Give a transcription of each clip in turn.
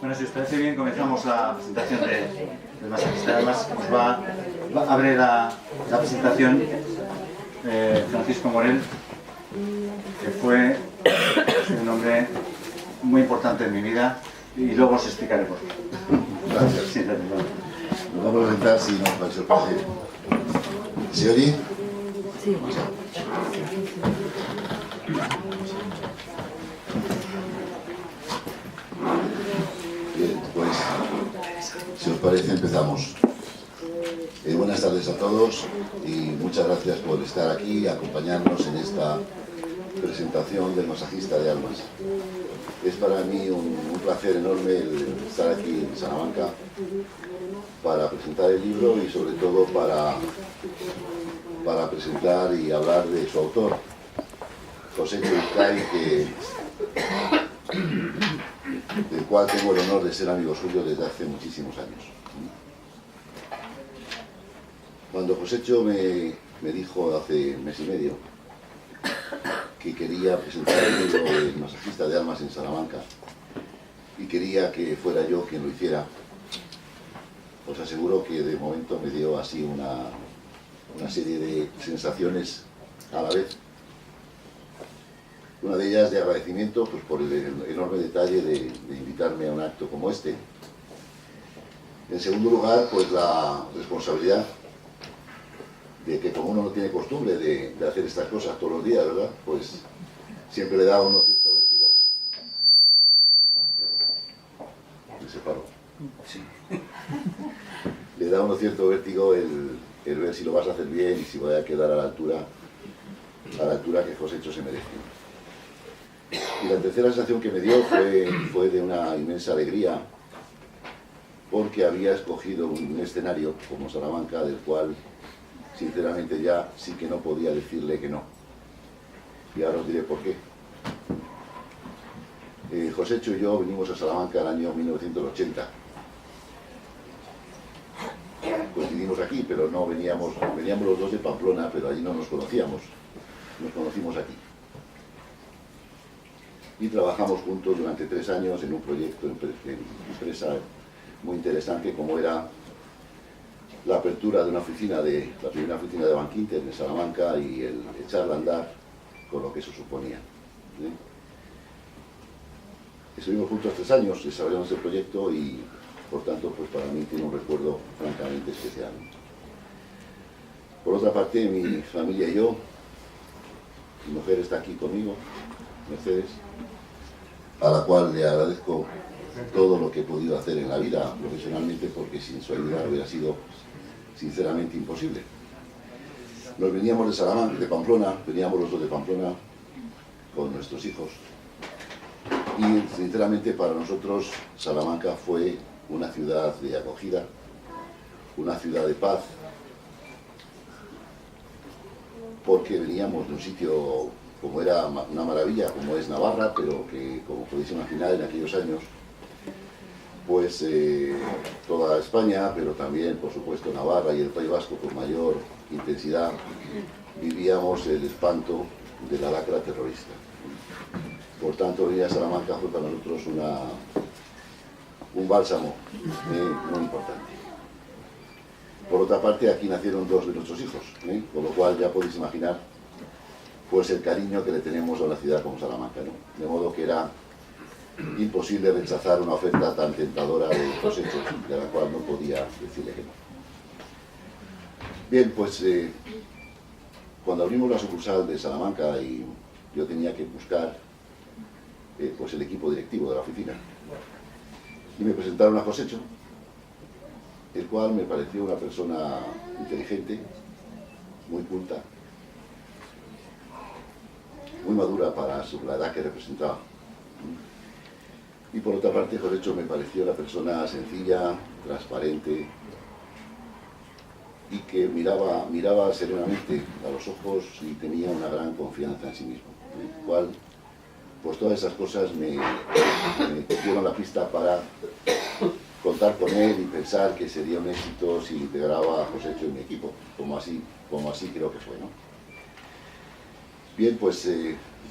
Bueno, si os parece bien, comenzamos la presentación del masajista. Además, nos va a abrir la presentación Francisco Morel, que fue un hombre muy importante en mi vida, y luego os explicaré por qué. Gracias. Sí, Nos vamos a presentar si nos parece el placer. ¿Se oye? Sí. Bien, pues, si os parece, empezamos. Buenas tardes a todos y muchas gracias por estar aquí y acompañarnos en esta presentación del masajista de almas. Es para mí un placer enorme el estar aquí en Salamanca para presentar el libro y sobre todo para presentar y hablar de su autor, José Vizcay, del cual tengo el honor de ser amigo suyo desde hace muchísimos años. Cuando Josécho me dijo hace mes y medio que quería presentar el libro del masajista de almas en Salamanca y quería que fuera yo quien lo hiciera, os aseguro que de momento me dio así una serie de sensaciones a la vez. Una de ellas de agradecimiento pues, por el enorme detalle de invitarme a un acto como este. En segundo lugar, pues la responsabilidad de que como uno no tiene costumbre de hacer estas cosas todos los días, ¿verdad? Pues siempre le da a uno cierto vértigo. Me separo. sí. Le da a uno cierto vértigo el ver si lo vas a hacer bien y si voy a quedar a la altura que Josécho se merece. Y la tercera sensación que me dio fue de una inmensa alegría, porque había escogido un escenario como Salamanca, del cual sinceramente ya sí que no podía decirle que no. Y ahora os diré por qué. Josécho y yo vinimos a Salamanca en el año 1980. Coincidimos aquí, pero no veníamos los dos de Pamplona, pero allí no nos conocíamos. Nos conocimos aquí. Y trabajamos juntos durante 3 años en un proyecto, en empresa muy interesante, como era la apertura de la primera oficina de Bankinter en Salamanca y el echarla a andar con lo que eso suponía. ¿Sí? Estuvimos juntos 3 años desarrollando este proyecto y, por tanto, pues para mí tiene un recuerdo francamente especial. Por otra parte, mi familia y yo, mi mujer está aquí conmigo, Mercedes, a la cual le agradezco todo lo que he podido hacer en la vida profesionalmente, porque sin su ayuda hubiera sido sinceramente imposible. Nos veníamos de Salamanca, de Pamplona, veníamos los dos de Pamplona con nuestros hijos y sinceramente para nosotros Salamanca fue una ciudad de acogida, una ciudad de paz, porque veníamos de un sitio como era una maravilla, como es Navarra, pero que, como podéis imaginar, en aquellos años, pues toda España, pero también, por supuesto, Navarra y el País Vasco con mayor intensidad, vivíamos el espanto de la lacra terrorista. Por tanto, venir a Salamanca fue para nosotros un bálsamo muy importante. Por otra parte, aquí nacieron 2 de nuestros hijos, con lo cual ya podéis imaginar pues el cariño que le tenemos a una ciudad como Salamanca, ¿no? De modo que era imposible rechazar una oferta tan tentadora de Josécho, de la cual no podía decirle que no. Bien, pues cuando abrimos la sucursal de Salamanca y yo tenía que buscar pues el equipo directivo de la oficina, y me presentaron a Josécho, el cual me pareció una persona inteligente, muy culta, muy madura para la edad que representaba. Y por otra parte, Josécho me pareció una persona sencilla, transparente y que miraba serenamente a los ojos y tenía una gran confianza en sí mismo. El cual, pues todas esas cosas me dieron la pista para contar con él y pensar que sería un éxito si integraba a Josécho en mi equipo, como así creo que fue, ¿no? Bien, pues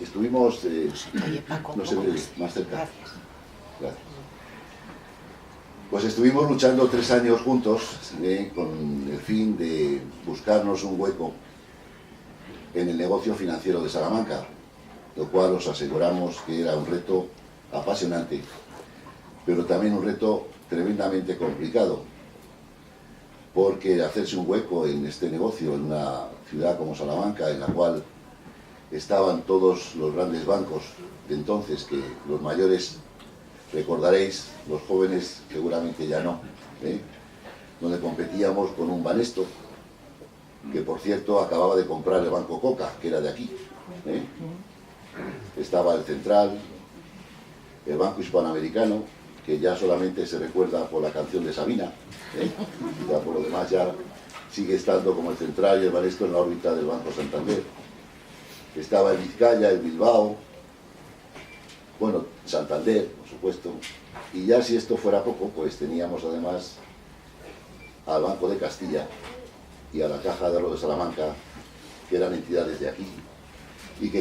estuvimos, Oye, Paco, no sé, más cerca. Gracias. Gracias. Pues estuvimos luchando 3 años juntos con el fin de buscarnos un hueco en el negocio financiero de Salamanca, lo cual os aseguramos que era un reto apasionante, pero también un reto tremendamente complicado, porque hacerse un hueco en este negocio en una ciudad como Salamanca, en la cual estaban todos los grandes bancos de entonces, que los mayores recordaréis, los jóvenes seguramente ya no, donde competíamos con un Banesto, que por cierto acababa de comprar el Banco Coca, que era de aquí. Estaba el Central, el Banco Hispanoamericano, que ya solamente se recuerda por la canción de Sabina, ya por lo demás ya sigue estando como el Central y el Banesto en la órbita del Banco Santander. Estaba el Vizcaya, el Bilbao, bueno, Santander, por supuesto, y ya si esto fuera poco, pues teníamos además al Banco de Castilla y a la Caja de Ahorro de Salamanca, que eran entidades de aquí y que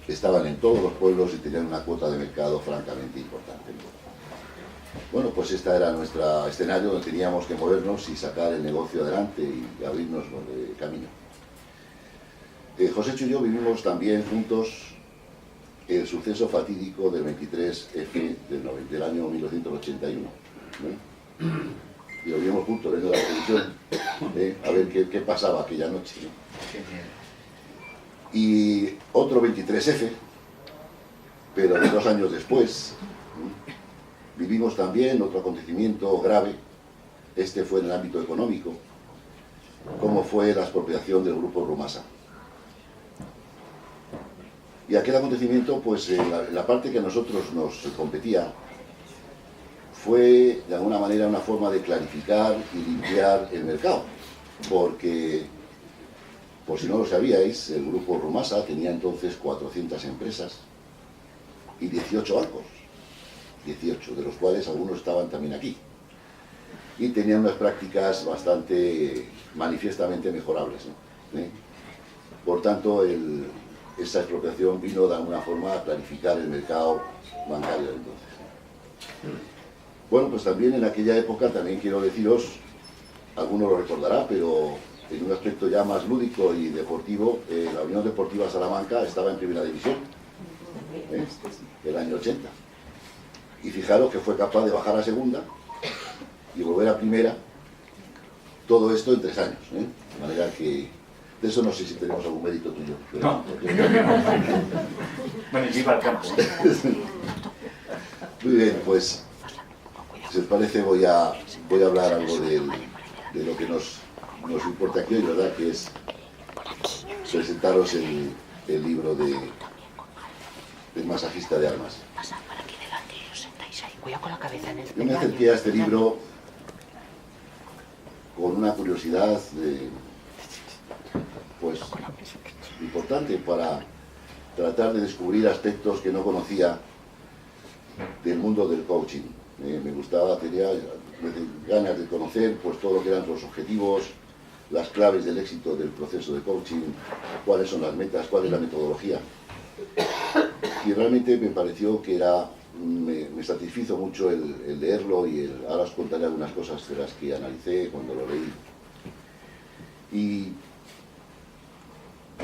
estaban en todos los pueblos y tenían una cuota de mercado francamente importante. Bueno, pues este era nuestro escenario donde teníamos que movernos y sacar el negocio adelante y abrirnos camino. Josécho y yo vivimos también juntos el suceso fatídico del 23F del año 1981. Y lo vimos juntos viendo la televisión, a ver qué pasaba aquella noche. Y otro 23F, pero de 2 años después, vivimos también otro acontecimiento grave. Este fue en el ámbito económico, como fue la expropiación del Grupo Rumasa. Y aquel acontecimiento, pues en la parte que a nosotros nos competía, fue de alguna manera una forma de clarificar y limpiar el mercado, porque, por si no lo sabíais, el Grupo Rumasa tenía entonces 400 empresas y 18 bancos, 18, de los cuales algunos estaban también aquí, y tenían unas prácticas bastante manifiestamente mejorables, ¿no? Por tanto, esa expropiación vino de alguna forma a clarificar el mercado bancario de entonces. Bueno, pues también en aquella época, también quiero deciros, alguno lo recordará, pero en un aspecto ya más lúdico y deportivo, la Unión Deportiva Salamanca estaba en primera división, el año 80. Y fijaros que fue capaz de bajar a segunda y volver a primera, todo esto en 3 años, de manera que de eso no sé si tenemos algún mérito tuyo. Pero no. Bueno, y iba al campo. Muy bien, pues si os parece voy a hablar algo de lo que nos importa aquí hoy, ¿verdad? Que es presentaros el libro del masajista de almas. Yo me acerqué a este libro con una curiosidad pues importante para tratar de descubrir aspectos que no conocía del mundo del coaching. Me gustaba, tenía ganas de conocer pues todo lo que eran los objetivos, las claves del éxito del proceso de coaching, cuáles son las metas, cuál es la metodología. Y realmente me pareció que me satisfizo mucho el leerlo y ahora os contaré algunas cosas de las que analicé cuando lo leí. Y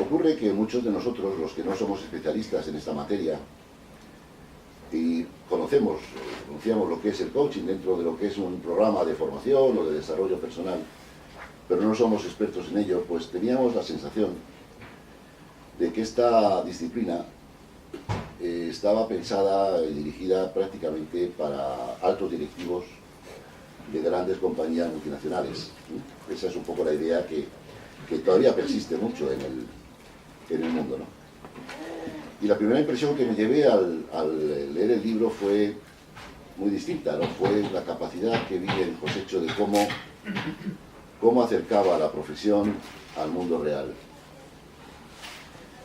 ocurre que muchos de nosotros, los que no somos especialistas en esta materia, y conocíamos lo que es el coaching dentro de lo que es un programa de formación o de desarrollo personal, pero no somos expertos en ello, pues teníamos la sensación de que esta disciplina estaba pensada y dirigida prácticamente para altos directivos de grandes compañías multinacionales. Esa es un poco la idea que todavía persiste mucho en el mundo, ¿no? Y la primera impresión que me llevé al leer el libro fue muy distinta, ¿no? Fue la capacidad que vi en Josécho de cómo acercaba la profesión al mundo real.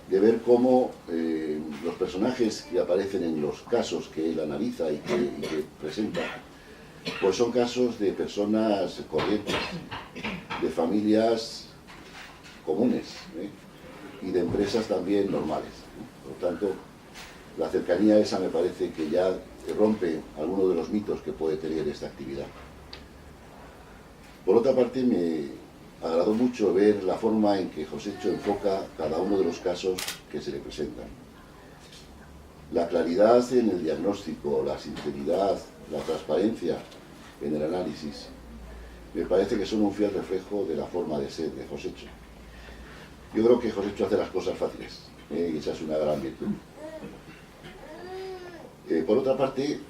De ver cómo los personajes que aparecen en los casos que él analiza y que presenta, pues son casos de personas corrientes, de familias comunes, y de empresas también normales. Por lo tanto, la cercanía esa me parece que ya rompe algunos de los mitos que puede tener esta actividad. Por otra parte, me agradó mucho ver la forma en que Josécho enfoca cada uno de los casos que se le presentan. La claridad en el diagnóstico, la sinceridad, la transparencia en el análisis, me parece que son un fiel reflejo de la forma de ser de Josécho. Yo creo que Josécho hace las cosas fáciles, y esa es una gran virtud. Por otra parte,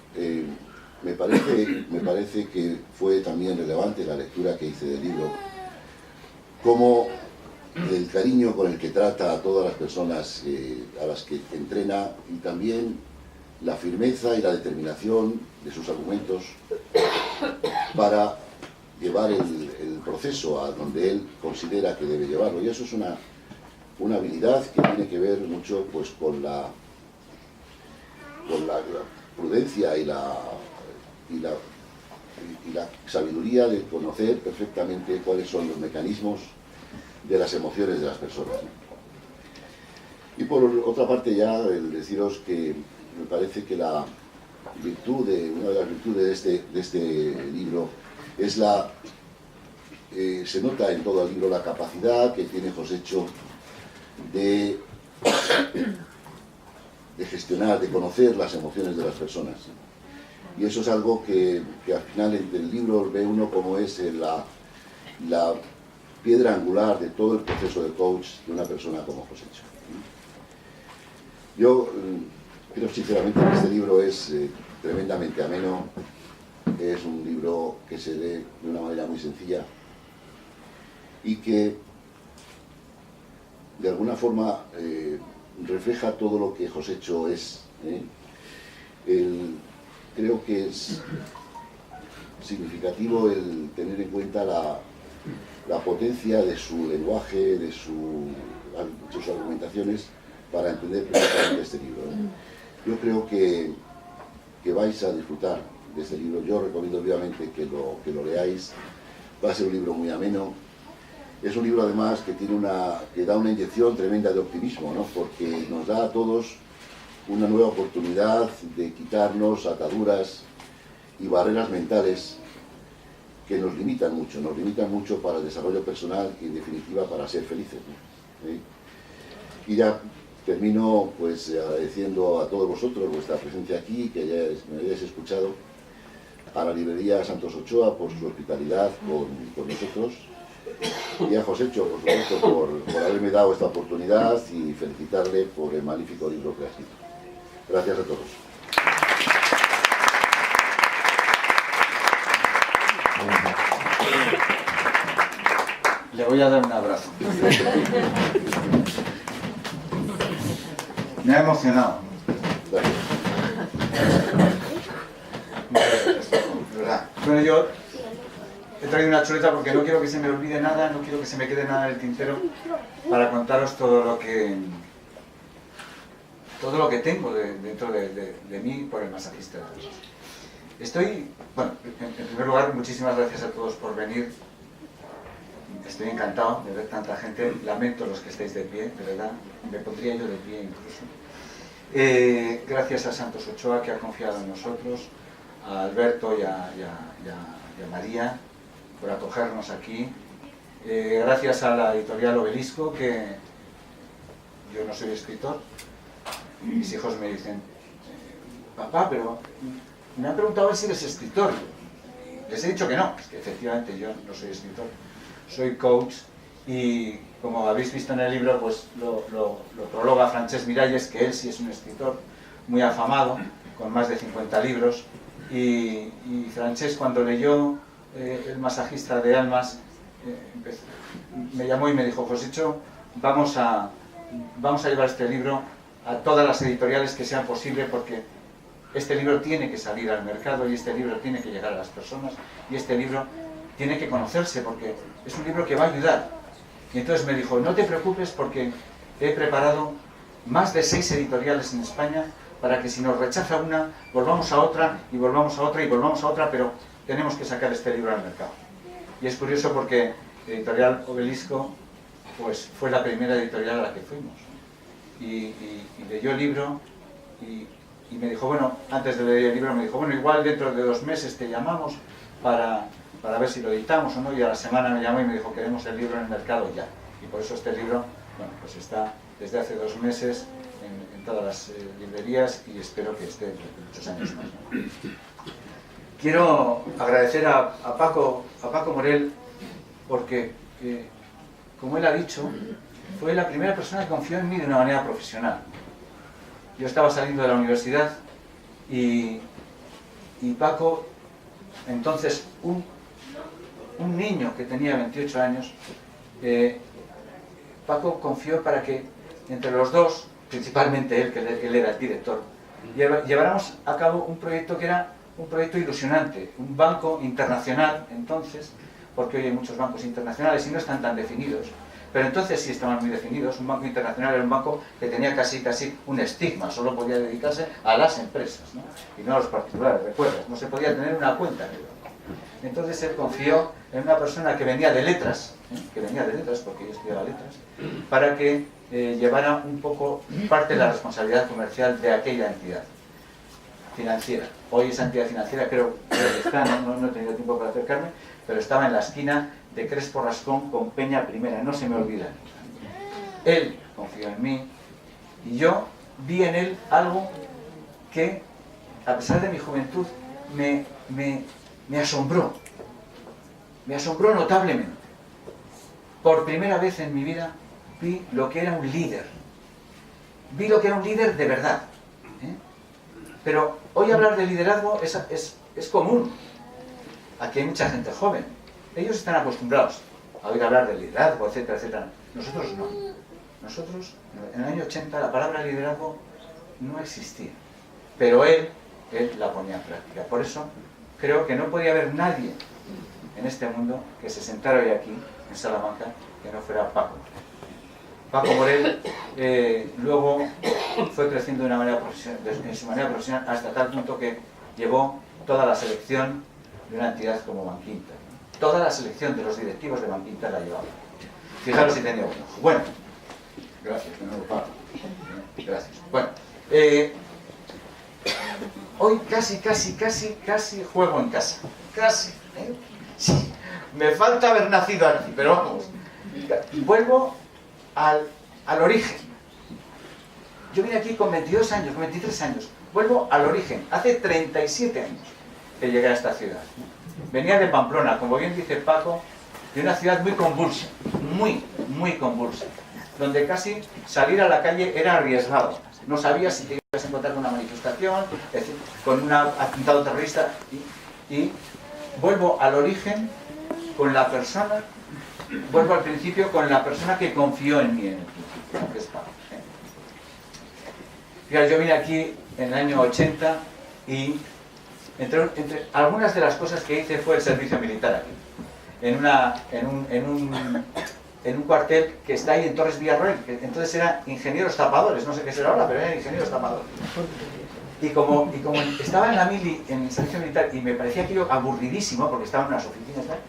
me parece que fue también relevante la lectura que hice del libro, como el cariño con el que trata a todas las personas a las que entrena, y también la firmeza y la determinación de sus argumentos para llevar el proceso a donde él considera que debe llevarlo. Y eso es una habilidad que tiene que ver mucho pues, con la prudencia y la sabiduría de conocer perfectamente cuáles son los mecanismos de las emociones de las personas. Y por otra parte ya el deciros que me parece que una de las virtudes de este libro es se nota en todo el libro la capacidad que tiene Josécho de gestionar, de conocer las emociones de las personas. Y eso es algo que al final del libro ve uno como es la piedra angular de todo el proceso de coach de una persona como Josécho. Yo creo sinceramente que este libro es tremendamente ameno, es un libro que se lee de una manera muy sencilla y que de alguna forma refleja todo lo que Josécho es. Creo que es significativo el tener en cuenta la potencia de su lenguaje, de sus argumentaciones para entender perfectamente este libro. Yo creo que vais a disfrutar de este libro. Yo recomiendo vivamente que lo leáis. Va a ser un libro muy ameno. Es un libro además que da una inyección tremenda de optimismo, ¿no? Porque nos da a todos una nueva oportunidad de quitarnos ataduras y barreras mentales que nos limitan mucho para el desarrollo personal y en definitiva para ser felices, ¿no? Y ya termino pues agradeciendo a todos vosotros vuestra presencia aquí, que me hayáis escuchado, a la librería Santos Ochoa por su hospitalidad con nosotros, y a Josécho, por supuesto, por haberme dado esta oportunidad, y felicitarle por el magnífico libro que ha escrito. Gracias a todos. Le voy a dar un abrazo. Me ha emocionado. De verdad. Bueno, yo he traído una chuleta porque no quiero que se me olvide nada, no quiero que se me quede nada en el tintero para contaros todo lo que tengo dentro de mí por el masajista. Bueno, en primer lugar, muchísimas gracias a todos por venir. Estoy encantado de ver tanta gente. Lamento los que estáis de pie, de verdad. Me pondría yo de pie incluso. Gracias a Santos Ochoa, que ha confiado en nosotros, a Alberto y a María por acogernos aquí. Gracias a la editorial Obelisco, que yo no soy escritor. Mis hijos me dicen, papá, pero me han preguntado si eres escritor. Les he dicho que no, es que efectivamente yo no soy escritor, soy coach, y como habéis visto en el libro, pues lo prologa Francesc Miralles, que él sí es un escritor muy afamado, con más de 50 libros, y Francesc, cuando leyó El masajista de almas, me llamó y me dijo, Josécho, vamos a llevar este libro a todas las editoriales que sean posible, porque este libro tiene que salir al mercado, y este libro tiene que llegar a las personas, y este libro tiene que conocerse, porque es un libro que va a ayudar. Y entonces me dijo, no te preocupes, porque he preparado más de 6 editoriales en España para que si nos rechaza una, volvamos a otra, y volvamos a otra, y volvamos a otra, pero tenemos que sacar este libro al mercado. Y es curioso porque Editorial Obelisco pues fue la primera editorial a la que fuimos. Y leyó el libro y me dijo, bueno, antes de leer el libro me dijo, bueno, igual dentro de 2 meses te llamamos para ver si lo editamos o no, y a la semana me llamó y me dijo, queremos el libro en el mercado ya. Y por eso este libro, bueno, pues está desde hace 2 meses en todas las librerías y espero que esté muchos años más, ¿no? Quiero agradecer a Paco Morel porque, como él ha dicho, fue la primera persona que confió en mí de una manera profesional. Yo estaba saliendo de la universidad y Paco, entonces un niño que tenía 28 años, Paco confió para que entre los dos, principalmente él, que él era el director, lleváramos a cabo un proyecto que era un proyecto ilusionante, un banco internacional entonces, porque hoy hay muchos bancos internacionales y no están tan definidos, pero entonces sí estaban muy definidos. Un banco internacional era un banco que tenía casi un estigma, solo podía dedicarse a las empresas, ¿no? Y no a los particulares, recuerdas, no se podía tener una cuenta en el banco. Entonces él confió en una persona que venía de letras, porque yo estudiaba letras, para que llevara un poco parte de la responsabilidad comercial de aquella entidad financiera. Hoy esa entidad financiera creo que está, no he tenido tiempo para acercarme, pero estaba en la esquina de Crespo Rascón con Peña Primera, no se me olvida. Él confió en mí y yo vi en él algo que, a pesar de mi juventud, me asombró. Me asombró notablemente. Por primera vez en mi vida vi lo que era un líder. Vi lo que era un líder de verdad. Pero hoy hablar de liderazgo es común. Aquí hay mucha gente joven. Ellos están acostumbrados a oír hablar de liderazgo, etcétera, etcétera. Nosotros no. Nosotros, en el año 80, la palabra liderazgo no existía. Pero él la ponía en práctica. Por eso creo que no podía haber nadie en este mundo que se sentara hoy aquí, en Salamanca, que no fuera Paco Morel. Paco Morel luego fue creciendo de su manera profesional hasta tal punto que llevó toda la selección de una entidad como Bankinter. Toda la selección de los directivos de Bankinter la llevaba. Fijaros si tenía uno. Bueno, gracias, de nuevo Paco. Gracias. Bueno, hoy casi juego en casa. Casi. Sí, me falta haber nacido aquí, pero vamos. Vuelvo al origen. Yo vine aquí con 22 años, con 23 años. Vuelvo al origen. Hace 37 años que llegué a esta ciudad. Venía de Pamplona, como bien dice Paco, de una ciudad muy convulsa, muy convulsa, donde casi salir a la calle era arriesgado. No sabías si te ibas a encontrar con una manifestación, con un atentado terrorista. Y vuelvo al origen con la persona, vuelvo al principio con la persona que confió en mí en el principio, que es Paco. Fíjate, yo vine aquí en el año 80 y entre algunas de las cosas que hice fue el servicio militar aquí, en un cuartel que está ahí en Torres Villarroel, que entonces eran ingenieros tapadores, no sé qué será ahora, pero eran ingenieros tapadores. Y como estaba en la mili, en el servicio militar, y me parecía aquello aburridísimo, porque estaba en unas oficinas, ¿sabes?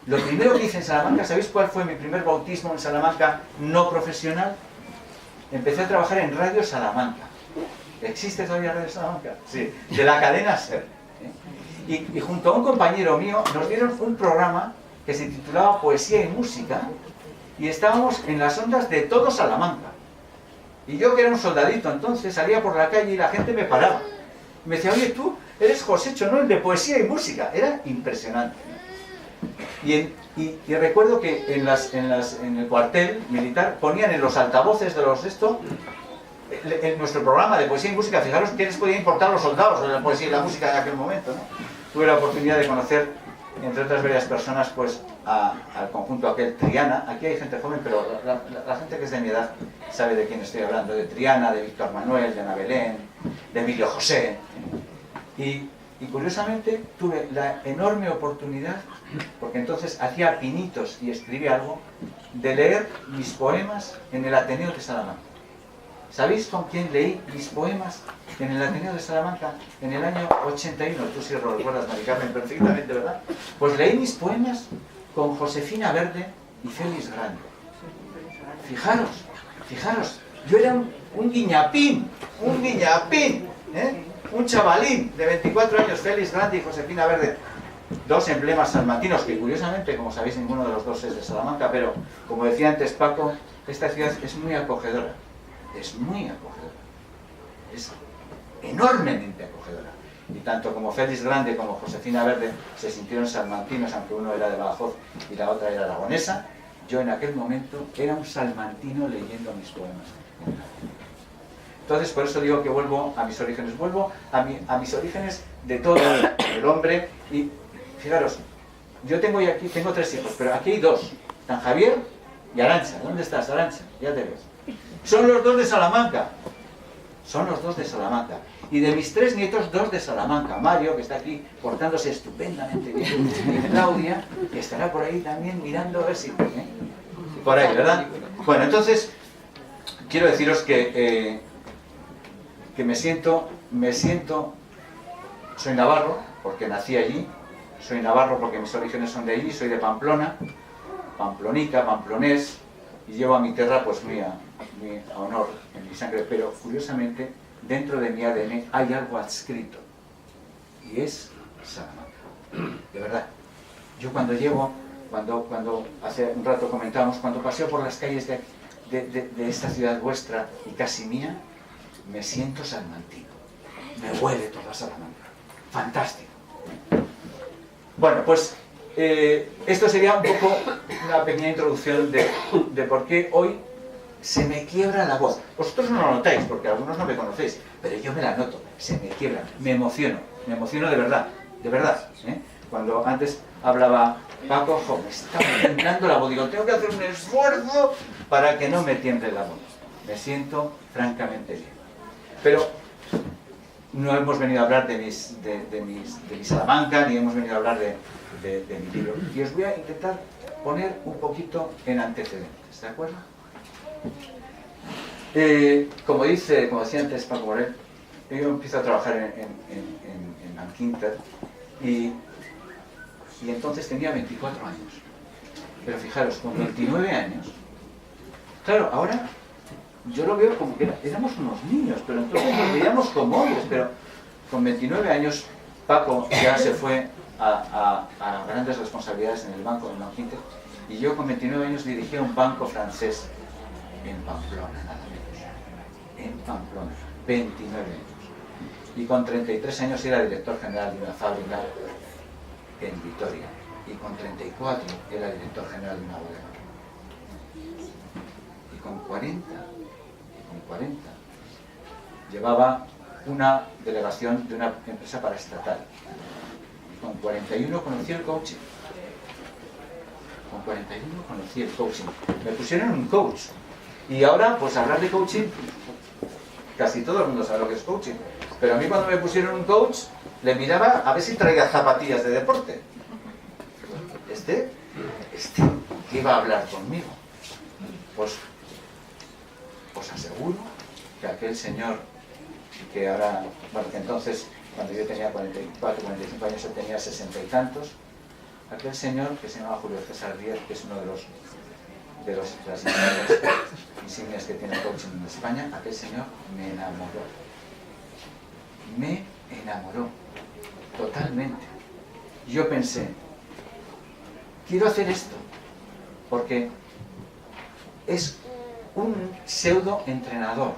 Lo primero que hice en Salamanca, ¿sabéis cuál fue mi primer bautismo en Salamanca no profesional? Empecé a trabajar en Radio Salamanca. ¿Existe todavía Radio Salamanca? Sí, de la cadena SER. Y junto a un compañero mío nos dieron un programa que se titulaba Poesía y Música, y estábamos en las ondas de todo Salamanca. Y yo, que era un soldadito entonces, salía por la calle y la gente me paraba. Me decía, oye, tú eres Josécho, ¿no? El de Poesía y Música. Era impresionante. Y recuerdo que en el cuartel militar ponían en los altavoces de los en nuestro programa de Poesía y Música. Fijaros qué les podía importar a los soldados de la poesía y la música de aquel momento, ¿no? Tuve la oportunidad de conocer, entre otras varias personas, pues al conjunto aquel Triana. Aquí hay gente joven, pero la gente que es de mi edad sabe de quién estoy hablando. De Triana, de Víctor Manuel, de Ana Belén, de Emilio José. Y curiosamente tuve la enorme oportunidad, porque entonces hacía pinitos y escribía algo, de leer mis poemas en el Ateneo de Salamanca. ¿Sabéis con quién leí mis poemas en el Ateneo de Salamanca en el año 81? Tú sí lo recuerdas, Mari Carmen, perfectamente, ¿verdad? Pues leí mis poemas con Josefina Verde y Félix Grande. fijaros, yo era un guiñapín, ¿eh? Un chavalín de 24 años, Félix Grande y Josefina Verde, dos emblemas salmantinos que curiosamente, como sabéis, ninguno de los dos es de Salamanca, pero como decía antes Paco, esta ciudad es muy acogedora, es enormemente acogedora. Y tanto como Félix Grande como Josefina Verde se sintieron salmantinos, aunque uno era de Badajoz y la otra era aragonesa, yo en aquel momento era un salmantino leyendo mis poemas. Entonces, por eso digo que vuelvo a mis orígenes, vuelvo a mis orígenes de todo el hombre. Y fijaros, yo tengo aquí, tengo 3 hijos, pero aquí hay 2, San Javier y Arantxa. ¿Dónde estás, Arantxa? Ya te ves. Son los 2 de Salamanca. Y de mis 3 nietos, 2 de Salamanca. Mario, que está aquí portándose estupendamente bien, y Claudia, que estará por ahí también mirando a ver si... Por ahí, ¿verdad? Bueno, entonces, quiero deciros que me siento, soy navarro, porque nací allí, soy navarro porque mis orígenes son de allí, soy de Pamplona, pamplonica, pamplonés, y llevo a mi tierra pues muy a honor en mi sangre, pero curiosamente dentro de mi ADN hay algo adscrito, y es Salamanca, de verdad. Yo cuando hace un rato comentábamos, cuando paseo por las calles de esta ciudad vuestra y casi mía, me siento salmantino, me huele toda Salamanca, fantástico. Bueno, pues esto sería un poco una pequeña introducción de por qué hoy se me quiebra la voz. Vosotros no lo notáis, porque algunos no me conocéis, pero yo me la noto, se me quiebra, me emociono de verdad, ¿eh? Cuando antes hablaba Paco, me estaba temblando la voz, digo, tengo que hacer un esfuerzo para que no me tiemble la voz. Me siento francamente bien. Pero no hemos venido a hablar de mi Salamanca, ni hemos venido a hablar de mi libro. Y os voy a intentar poner un poquito en antecedentes, ¿de acuerdo? Como decía antes Paco Morel, yo empiezo a trabajar en Manquinter y entonces tenía 24 años. Pero fijaros, con 29 años, claro, ahora yo lo veo como que éramos unos niños, pero entonces nos veíamos como hombres, pero con 29 años Paco ya se fue a grandes responsabilidades en el banco de Manquinter, y yo con 29 años dirigía un banco francés en Pamplona, nada menos. En Pamplona, 29 años. Y con 33 años era director general de una fábrica en Vitoria. Y con 34 era director general de una bodega. Y con 40 llevaba una delegación de una empresa paraestatal. Con 41 conocí el coaching. Me pusieron un coach. Y ahora, pues hablar de coaching, casi todo el mundo sabe lo que es coaching. Pero a mí cuando me pusieron un coach, le miraba a ver si traía zapatillas de deporte. Este que iba a hablar conmigo. Pues os aseguro que aquel señor que ahora, bueno, que entonces, cuando yo tenía 44, 45 años, yo tenía 60 y tantos, aquel señor que se llamaba Julio César Díaz, que es uno de las insignias que tiene el coaching en España, aquel señor me enamoró totalmente. Yo pensé, quiero hacer esto, porque es un pseudo entrenador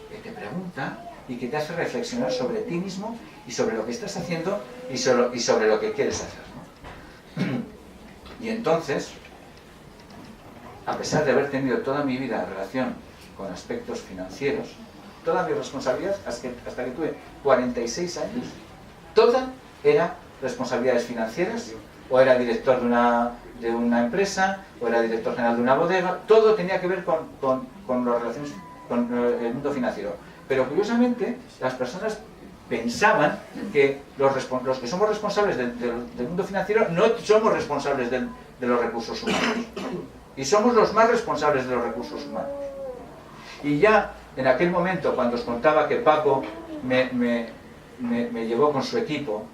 que te pregunta y que te hace reflexionar sobre ti mismo y sobre lo que estás haciendo y sobre lo que quieres hacer, ¿no? Y entonces, a pesar de haber tenido toda mi vida en relación con aspectos financieros, toda mi responsabilidad, hasta que tuve 46 años, toda era responsabilidades financieras, o era director de una empresa, o era director general de una bodega, todo tenía que ver con las relaciones con el mundo financiero. Pero curiosamente, las personas pensaban que los que somos responsables del mundo financiero no somos responsables de los recursos humanos. Y somos los más responsables de los recursos humanos. Y ya en aquel momento, cuando os contaba que Paco me llevó con su equipo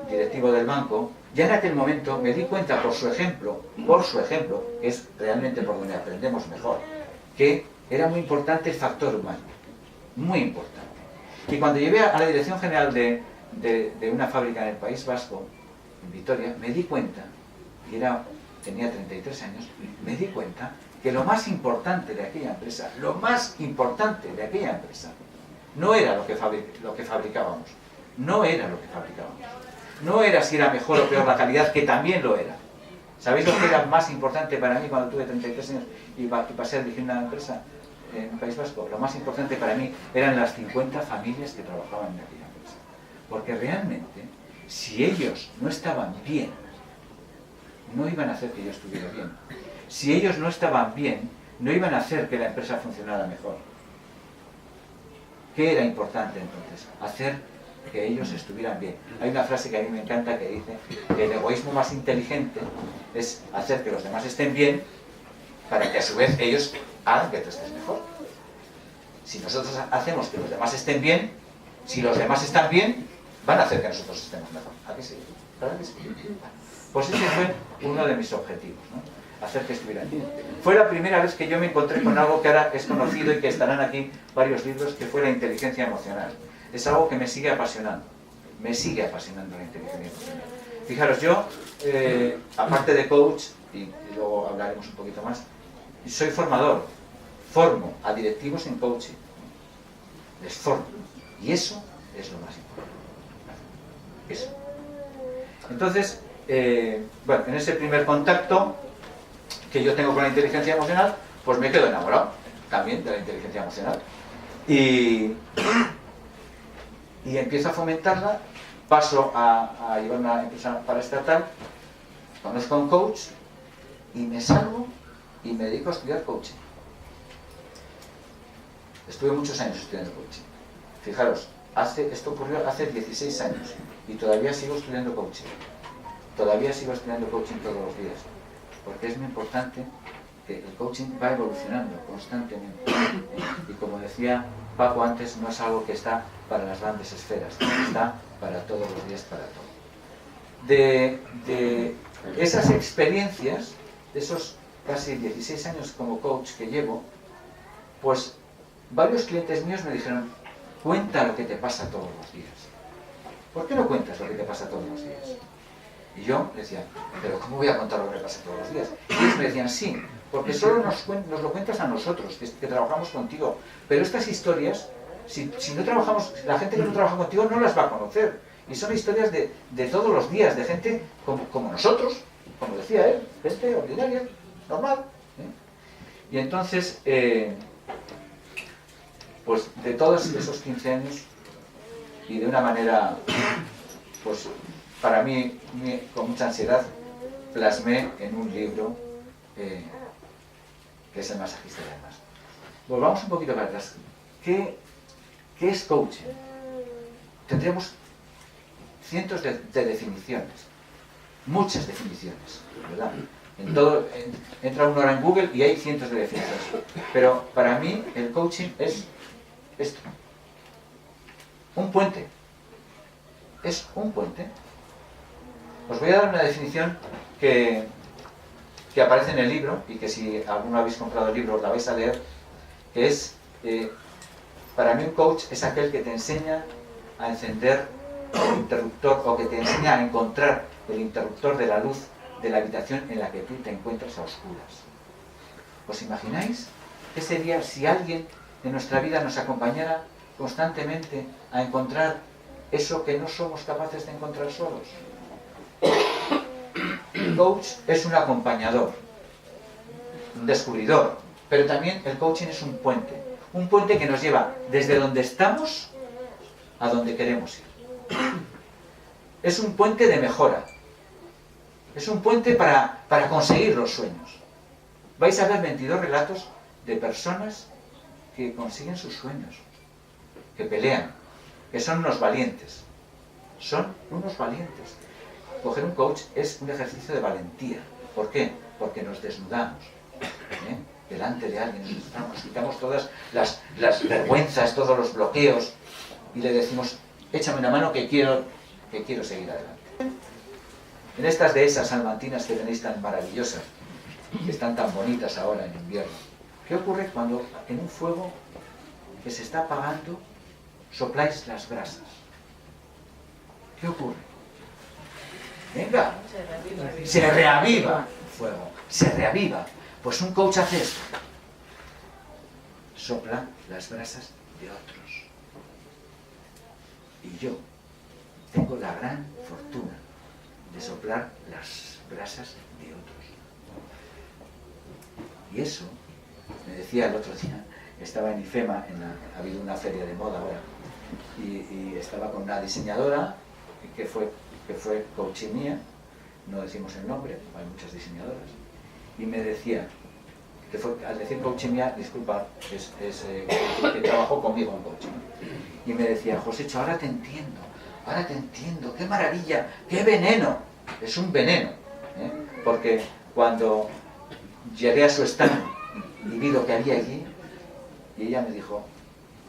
directivo del banco, Ya en aquel momento me di cuenta por su ejemplo, que es realmente por donde aprendemos mejor, que era muy importante el factor humano, muy importante. Y cuando llegué a la dirección general de una fábrica en el País Vasco, en Vitoria, me di cuenta, y tenía 33 años, me di cuenta que lo más importante de aquella empresa, no era lo que fabricábamos, no era si era mejor o peor la calidad, que también lo era. ¿Sabéis lo que era más importante para mí cuando tuve 33 años y pasé a dirigir una empresa en el País Vasco? Lo más importante para mí eran las 50 familias que trabajaban en aquella empresa. Porque realmente, si ellos no estaban bien, no iban a hacer que yo estuviera bien. Si ellos no estaban bien, no iban a hacer que la empresa funcionara mejor. ¿Qué era importante entonces? Hacer que ellos estuvieran bien. Hay una frase que a mí me encanta que dice que el egoísmo más inteligente es hacer que los demás estén bien para que a su vez ellos hagan que tú estés mejor. Si nosotros hacemos que los demás estén bien, si los demás están bien, van a hacer que nosotros estemos mejor. ¿A qué sí? ¿Verdad que sí? Pues ese fue uno de mis objetivos, ¿no? Hacer que estuvieran bien. Fue la primera vez que yo me encontré con algo que ahora es conocido y que estarán aquí varios libros, que fue la inteligencia emocional. Es algo que me sigue apasionando la inteligencia emocional. Fijaros, yo, aparte de coach, y luego hablaremos un poquito más, soy formador, formo a directivos en coaching, les formo, y eso es lo más importante. Eso. Entonces, bueno, en ese primer contacto que yo tengo con la inteligencia emocional, pues me quedo enamorado también de la inteligencia emocional. Y empiezo a fomentarla, paso a llevar una empresa paraestatal, conozco a un coach y me salgo y me dedico a estudiar coaching. Estuve muchos años estudiando coaching. Fijaros, esto ocurrió hace 16 años y todavía sigo estudiando coaching. Todavía sigo estudiando coaching todos los días, porque es muy importante que el coaching va evolucionando constantemente. Y como decía Paco antes, no es algo que está para las grandes esferas, está para todos los días, para todo. De esas experiencias, de esos casi 16 años como coach que llevo, pues varios clientes míos me dijeron: cuenta lo que te pasa todos los días. ¿Por qué no cuentas lo que te pasa todos los días? Y yo decía: ¿pero cómo voy a contar lo que me pasa todos los días? Y ellos me decían: sí, porque solo nos lo cuentas a nosotros, que trabajamos contigo. Pero estas historias, si no trabajamos, la gente que no trabaja contigo no las va a conocer. Y son historias de todos los días, de gente como nosotros, como decía él, gente ordinaria, normal. Y entonces, pues de todos esos 15 años, y de una manera, pues para mí, con mucha ansiedad, plasmé en un libro que es El masajista de almas. Volvamos un poquito para atrás. ¿Qué es coaching? Tendríamos cientos de definiciones, muchas definiciones, ¿verdad? Entra uno ahora en Google y hay cientos de definiciones. Pero para mí el coaching es esto: un puente. Es un puente. Os voy a dar una definición que aparece en el libro, y que si alguno habéis comprado el libro la vais a leer, que es, para mí un coach es aquel que te enseña a encender el interruptor, o que te enseña a encontrar el interruptor de la luz de la habitación en la que tú te encuentras a oscuras. ¿Os imagináis qué sería si alguien en nuestra vida nos acompañara constantemente a encontrar eso que no somos capaces de encontrar solos? El coach es un acompañador, un descubridor, pero también el coaching es un puente que nos lleva desde donde estamos a donde queremos ir. Es un puente de mejora, es un puente para conseguir los sueños. Vais a ver 22 relatos de personas que consiguen sus sueños, que pelean, que son unos valientes. Son unos valientes. Coger un coach es un ejercicio de valentía. ¿Por qué? Porque nos desnudamos delante de alguien, nos quitamos todas las vergüenzas, todos los bloqueos, y le decimos: échame una mano que quiero seguir adelante. en estas dehesas salmantinas que tenéis tan maravillosas, que están tan bonitas ahora en invierno, ¿qué ocurre cuando en un fuego que se está apagando sopláis las brasas? ¿Qué ocurre? Venga, se reaviva el fuego, se reaviva. Pues un coach hace esto, sopla las brasas de otros. Y yo tengo la gran fortuna de soplar las brasas de otros. Y eso, me decía el otro día, estaba en IFEMA, ha habido una feria de moda ahora, y estaba con una diseñadora que fue coach mía, no decimos el nombre, hay muchas diseñadoras, y me decía, que fue, al decir coach mía, disculpa, que trabajó conmigo en coaching, y me decía, Josécho, ahora te entiendo, qué maravilla, qué veneno, es un veneno, porque cuando llegué a su stand y vi lo que había allí, y ella me dijo,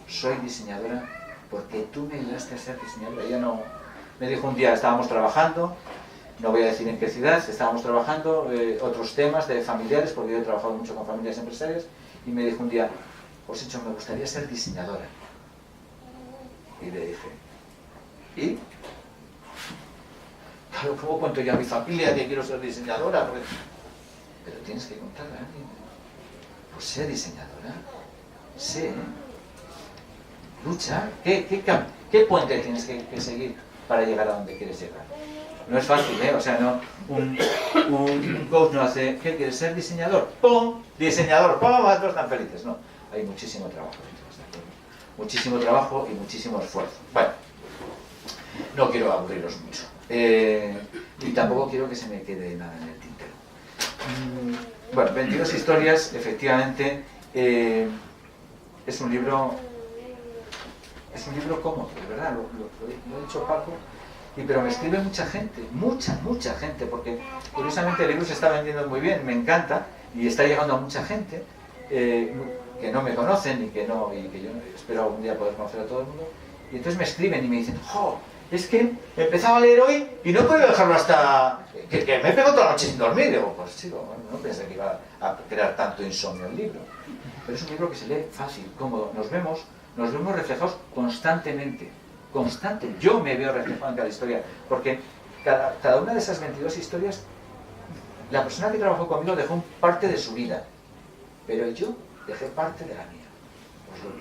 soy diseñadora porque tú me ayudaste a ser diseñadora. Ella no, me dijo un día, estábamos trabajando, no voy a decir en qué ciudad, estábamos trabajando otros temas de familiares, porque yo he trabajado mucho con familias empresarias, y me dijo un día, Josécho, me gustaría ser diseñadora. Y le dije, ¿y? Claro, ¿cómo cuento yo a mi familia que quiero ser diseñadora? Porque... Pero tienes que contarle a alguien. Pues sé diseñadora, sé, lucha, ¿qué puente tienes que seguir para llegar a donde quieres llegar? No es fácil, ¿eh? O sea, no, un coach no hace, ¿qué quieres ser diseñador? ¡Pum! Diseñador, ¡pum! Todos están felices. No, hay muchísimo trabajo. Muchísimo trabajo y muchísimo esfuerzo. Bueno, no quiero aburriros mucho. Y tampoco quiero que se me quede nada en el tintero. Bueno, 22 historias, efectivamente, es un libro cómodo, de verdad, lo ha dicho Paco, pero me escribe mucha gente, mucha gente, porque curiosamente el libro se está vendiendo muy bien, me encanta, y está llegando a mucha gente que no me conocen y que yo espero algún día poder conocer a todo el mundo, y entonces me escriben y me dicen, ¡jo! Es que he empezado a leer hoy y no he podido dejarlo hasta... que me he pegado toda la noche sin dormir. Y digo, pues chico, no pensé que iba a crear tanto insomnio el libro. Pero es un libro que se lee fácil, cómodo. Nos vemos reflejados constantemente. Yo me veo reflejado en cada historia. Porque cada una de esas 22 historias, la persona que trabajó conmigo dejó parte de su vida. Pero yo dejé parte de la mía. Os lo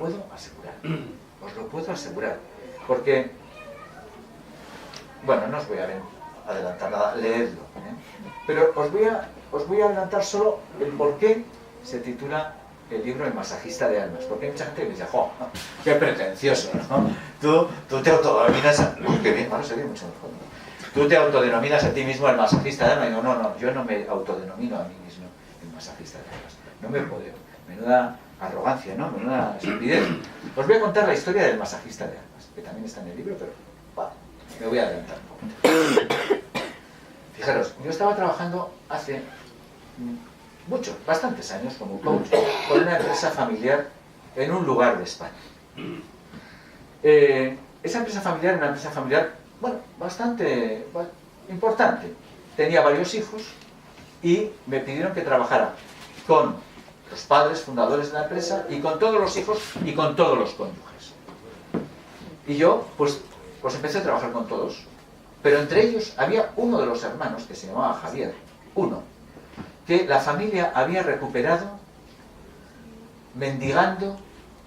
puedo asegurar. Porque... Bueno, no os voy a adelantar nada, leedlo, pero os voy a adelantar solo el por qué se titula el libro El masajista de almas, porque hay mucha gente que me dice, ¡jo! ¡Qué pretencioso! ¿No? Tú te autodenominas, qué bien, ahora se ve mucho mejor, ¿no? Tú te autodenominas a ti mismo el masajista de almas, y digo, no, yo no me autodenomino a mí mismo el masajista de almas, no me puedo, menuda arrogancia, ¿no? Menuda estupidez. Os voy a contar la historia del masajista de almas, que también está en el libro, pero me voy a adelantar un poquito. Fijaros, yo estaba trabajando hace bastantes años como coach con una empresa familiar en un lugar de España. Esa empresa familiar era una empresa familiar, bueno, bastante importante. Tenía varios hijos y me pidieron que trabajara con los padres fundadores de la empresa y con todos los hijos y con todos los cónyuges. Y yo, pues empecé a trabajar con todos, pero entre ellos había uno de los hermanos que se llamaba Javier, que la familia había recuperado mendigando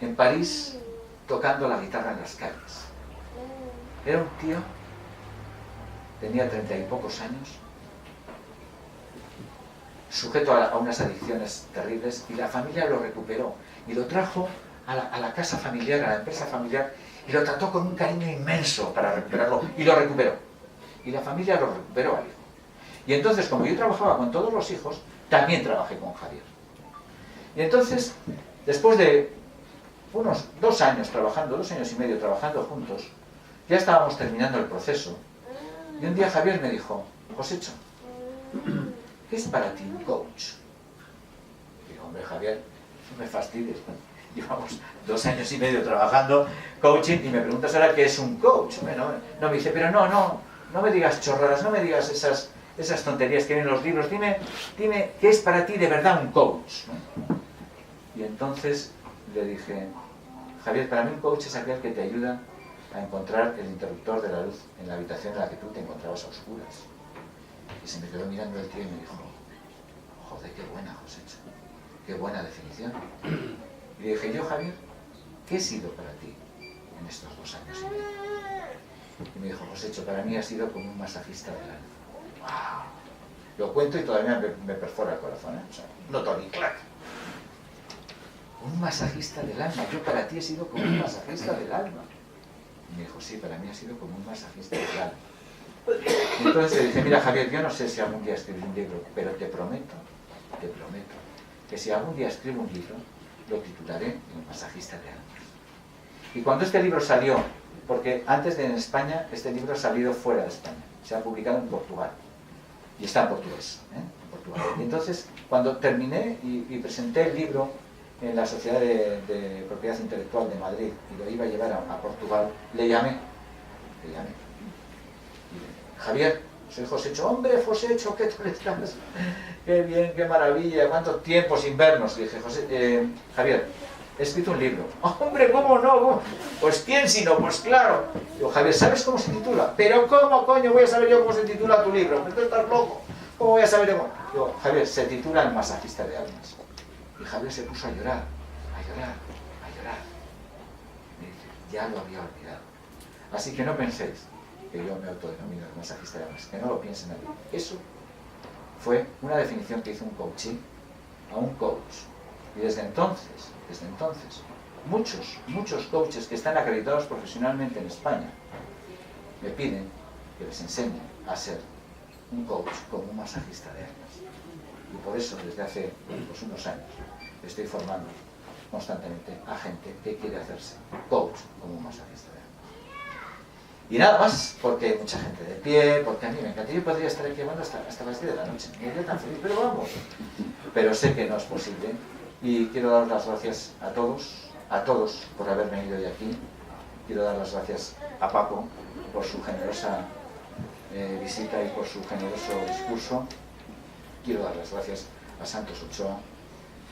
en París, tocando la guitarra en las calles. Era un tío, tenía 30 y pocos años, sujeto a unas adicciones terribles, y la familia lo recuperó y lo trajo a la casa familiar, a la empresa familiar, y lo trató con un cariño inmenso para recuperarlo, y lo recuperó. Y la familia lo recuperó al hijo. Y entonces, como yo trabajaba con todos los hijos, también trabajé con Javier. Y entonces, después de unos 2 años trabajando, 2 años y medio trabajando juntos, ya estábamos terminando el proceso. Y un día Javier me dijo, Josécho, ¿qué es para ti un coach? Y digo, hombre, Javier, no me fastidies. Llevamos 2 años y medio trabajando coaching y me preguntas ahora qué es un coach. No me dice, pero no me digas chorradas, no me digas esas tonterías que vienen en los libros, dime qué es para ti de verdad un coach, ¿no? Y entonces le dije, Javier, para mí un coach es aquel que te ayuda a encontrar el interruptor de la luz en la habitación en la que tú te encontrabas a oscuras. Y se me quedó mirando el tío y me dijo, joder, qué buena, Josécho, qué buena definición. Y le dije, yo, Javier, ¿qué he sido para ti en estos 2 años y medio? Y me dijo, Josécho, para mí ha sido como un masajista del alma. ¡Wow! Lo cuento y todavía me perfora el corazón, ¿eh? O sea, no Tony Clark. Un masajista del alma. Yo para ti he sido como un masajista del alma. Y me dijo, sí, para mí ha sido como un masajista del alma. Y entonces le dije, mira, Javier, yo no sé si algún día escribiré un libro, pero te prometo, que si algún día escribo un libro, lo titularé El masajista de almas. Y cuando este libro salió, porque antes de en España, este libro ha salido fuera de España, se ha publicado en Portugal, y está en portugués, en Portugal. Y entonces, cuando terminé y presenté el libro en la Sociedad de Propiedad Intelectual de Madrid, y lo iba a llevar a Portugal, le llamé. Y le dije, Javier, soy Josécho. Hombre, Josécho, ¿qué tal estás? Qué bien, qué maravilla, cuánto tiempo sin vernos. Le dije, Javier, he escrito un libro. Hombre, ¿cómo no? ¿Cómo? Pues ¿quién si no? Pues claro. Digo, Javier, ¿sabes cómo se titula? Pero ¿cómo coño voy a saber yo cómo se titula tu libro? ¿Me estás loco? ¿Cómo voy a saber yo? Digo, Javier, se titula El masajista de almas. Y Javier se puso a llorar, a llorar, a llorar. Me dice, ya lo había olvidado. Así que no penséis que yo me autodenomino el masajista de almas, que no lo piensen nadie. Eso fue una definición que hizo un coaching a un coach. Y desde entonces, muchos coaches que están acreditados profesionalmente en España me piden que les enseñe a ser un coach como un masajista de almas. Y por eso, desde hace unos años, estoy formando constantemente a gente que quiere hacerse coach como un masajista de almas. Y nada más, porque hay mucha gente de pie, porque a mí me encanta. Yo podría estar aquí hablando hasta las 10 de la noche. Me iría tan feliz, pero vamos. Pero sé que no es posible. Y quiero dar las gracias a todos por haber venido hoy aquí. Quiero dar las gracias a Paco por su generosa visita y por su generoso discurso. Quiero dar las gracias a Santos Ochoa.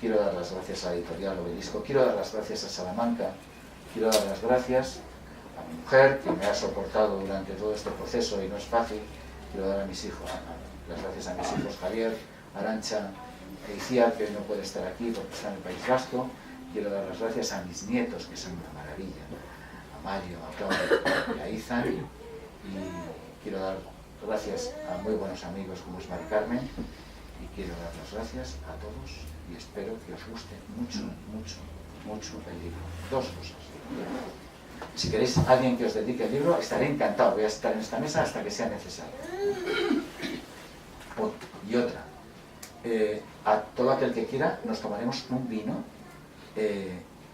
Quiero dar las gracias a Editorial Obelisco. Quiero dar las gracias a Salamanca. Quiero dar las gracias a mi mujer, que me ha soportado durante todo este proceso y no es fácil. Quiero dar a mis hijos, las gracias a mis hijos Javier, Arantxa e Iciar, que no puede estar aquí porque está en el País Vasco. Quiero dar las gracias a mis nietos, que son una maravilla, a Mario, a Claudio y a Izan. Y quiero dar gracias a muy buenos amigos como es Mari Carmen. Y quiero dar las gracias a todos y espero que os guste mucho el libro. 2 cosas. Si queréis alguien que os dedique el libro, estaré encantado. Voy a estar en esta mesa hasta que sea necesario. Y otra. A todo aquel que quiera, nos tomaremos un vino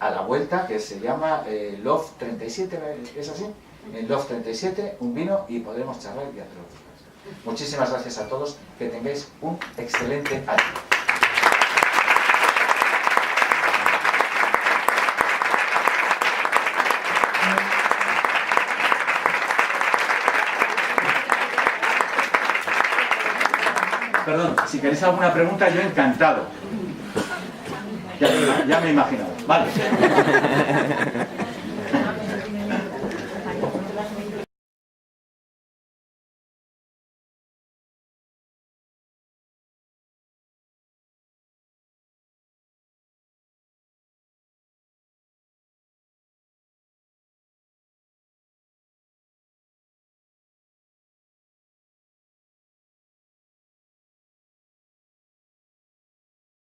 a la vuelta, que se llama Love 37, ¿es así? En Love 37, un vino y podremos charlar y hacer otras cosas. Muchísimas gracias a todos, que tengáis un excelente año. Perdón, si queréis alguna pregunta, yo encantado. Ya me he imaginado. Vale.